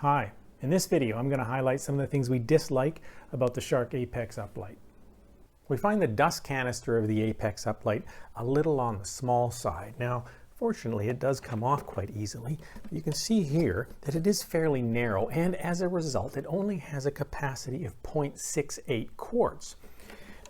Hi, in this video I'm going to highlight some of the things we dislike about the Shark APEX UpLight. We find the dust canister of the APEX UpLight a little on the small side. Now fortunately it does come off quite easily. You can see here that it is fairly narrow, and as a result it only has a capacity of 0.68 quarts.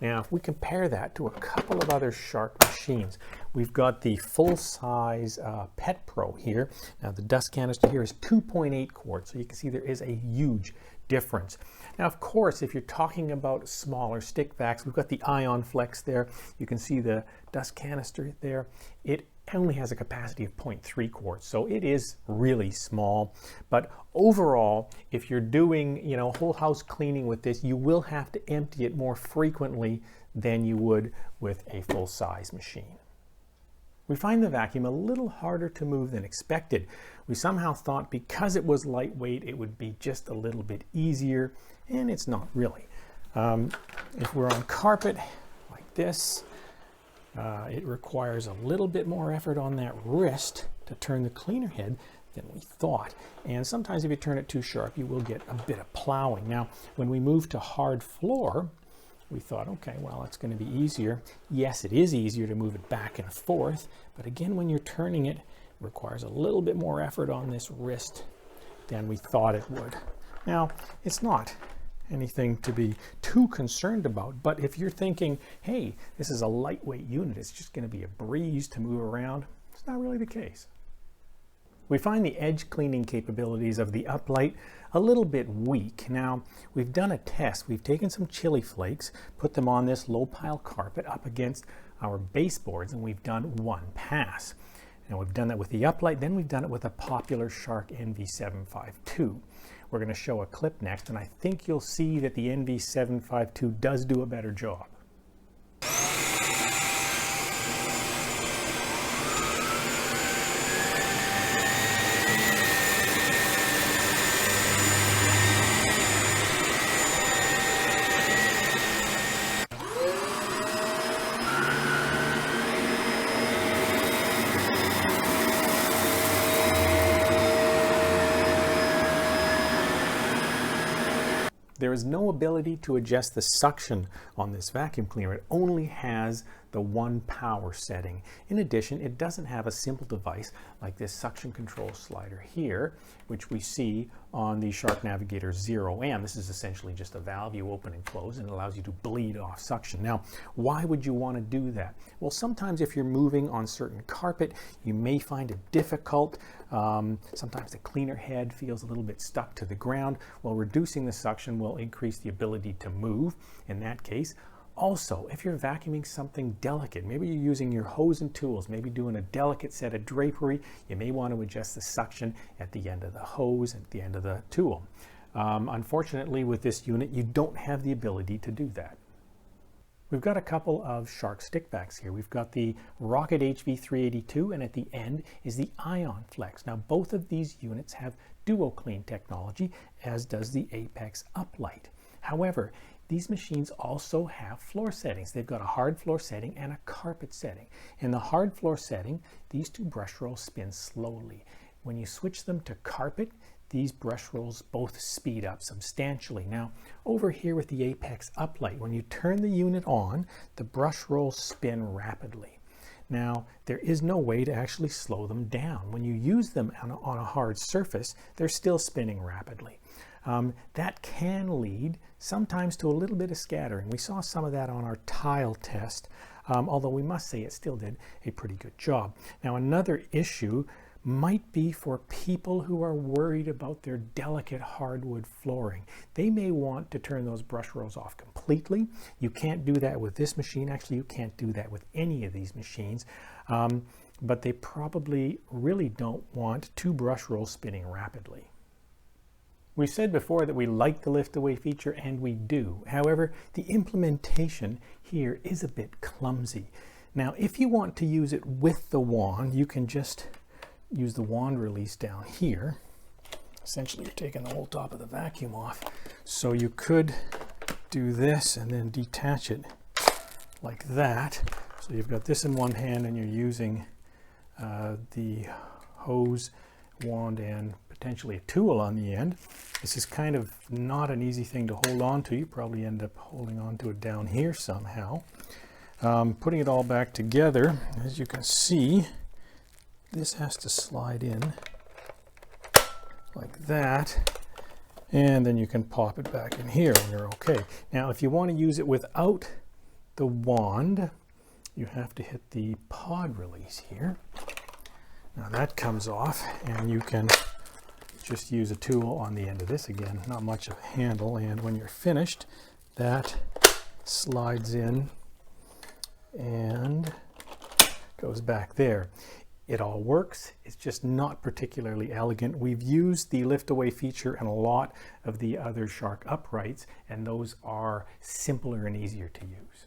Now if we compare that to a couple of other Shark machines, we've got the full-size Pet Pro here. Now the dust canister here is 2.8 quarts, so you can see there is a huge difference. Now of course if you're talking about smaller stick vacs, we've got the ion flex there. You can see the dust canister there. It only has a capacity of 0.3 quarts, so it is really small. But overall, if you're doing whole house cleaning with this, you will have to empty it more frequently than you would with a full-size machine. We find the vacuum a little harder to move than expected. We somehow thought because it was lightweight it would be just a little bit easier, and it's not really. If we're on carpet like this, it requires a little bit more effort on that wrist to turn the cleaner head than we thought. And sometimes if you turn it too sharp, you will get a bit of plowing. Now, when we move to hard floor, we thought, okay, well, it's going to be easier. Yes, it is easier to move it back and forth, but again, when you're turning it, it requires a little bit more effort on this wrist than we thought it would. Now, it's not anything to be too concerned about, but if you're thinking, hey, this is a lightweight unit, it's just going to be a breeze to move around, it's not really the case. We find the edge cleaning capabilities of the UpLight a little bit weak. Now, we've done a test. We've taken some chili flakes, put them on this low pile carpet up against our baseboards, and we've done one pass. Now, we've done that with the UpLight, then we've done it with a popular Shark NV752. We're going to show a clip next, and I think you'll see that the NV752 does do a better job. There is no ability to adjust the suction on this vacuum cleaner. It only has the one power setting. In addition, it doesn't have a simple device like this suction control slider here, which we see on the Shark Navigator 0M. This is essentially just a valve you open and close, and it allows you to bleed off suction. Now, why would you want to do that? Well, sometimes if you're moving on certain carpet, you may find it difficult. Sometimes the cleaner head feels a little bit stuck to the ground. Well, reducing the suction will increase the ability to move in that case. Also, if you're vacuuming something delicate, maybe you're using your hose and tools, maybe doing a delicate set of drapery, you may want to adjust the suction at the end of the hose, at the end of the tool. Unfortunately, with this unit, you don't have the ability to do that. We've got a couple of Shark stick vacs here. We've got the Rocket HV382, and at the end is the Ion Flex. Now, both of these units have Duo Clean technology, as does the APEX UpLight. However, these machines also have floor settings. They've got a hard floor setting and a carpet setting. In the hard floor setting, these two brush rolls spin slowly. When you switch them to carpet, these brush rolls both speed up substantially. Now, over here with the APEX UpLight, when you turn the unit on, the brush rolls spin rapidly. Now, there is no way to actually slow them down. When you use them on a hard surface, they're still spinning rapidly. That can lead sometimes to a little bit of scattering. We saw some of that on our tile test, although we must say it still did a pretty good job. Now, another issue might be for people who are worried about their delicate hardwood flooring. They may want to turn those brush rolls off completely. You can't do that with this machine. Actually, you can't do that with any of these machines. But they probably really don't want two brush rolls spinning rapidly. We said before that we like the lift away feature, and we do. However, the implementation here is a bit clumsy. Now, if you want to use it with the wand, you can just use the wand release down here. Essentially, you're taking the whole top of the vacuum off. So you could do this and then detach it like that. So you've got this in one hand and you're using the hose, wand, and potentially a tool on the end. This is kind of not an easy thing to hold on to. You probably end up holding on to it down here somehow. Putting it all back together, as you can see, this has to slide in like that, and then you can pop it back in here and you're okay. Now if you want to use it without the wand, you have to hit the pod release here. Now that comes off, and you can just use a tool on the end of this. Again, not much of a handle, and when you're finished, that slides in and goes back there. It all works. It's just not particularly elegant. We've used the lift away feature in a lot of the other Shark uprights, and those are simpler and easier to use.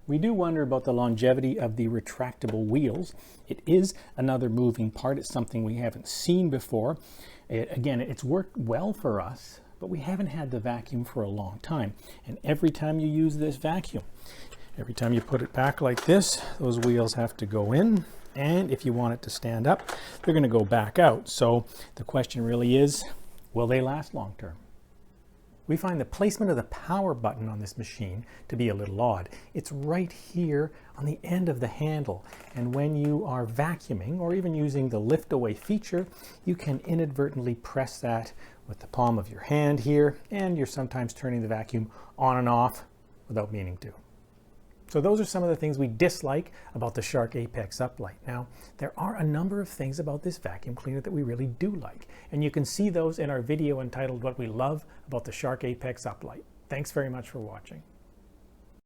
We do wonder about the longevity of the retractable wheels. It is another moving part. It's something we haven't seen before. Again, it's worked well for us, but we haven't had the vacuum for a long time. And every time you use this vacuum, every time you put it back like this, those wheels have to go in. And if you want it to stand up, they're going to go back out. So the question really is, will they last long term? We find the placement of the power button on this machine to be a little odd. It's right here on the end of the handle. And when you are vacuuming or even using the lift away feature, you can inadvertently press that with the palm of your hand here, and you're sometimes turning the vacuum on and off without meaning to. So those are some of the things we dislike about the Shark APEX UpLight. Now, there are a number of things about this vacuum cleaner that we really do like, and you can see those in our video entitled What We Love About the Shark APEX UpLight. Thanks very much for watching.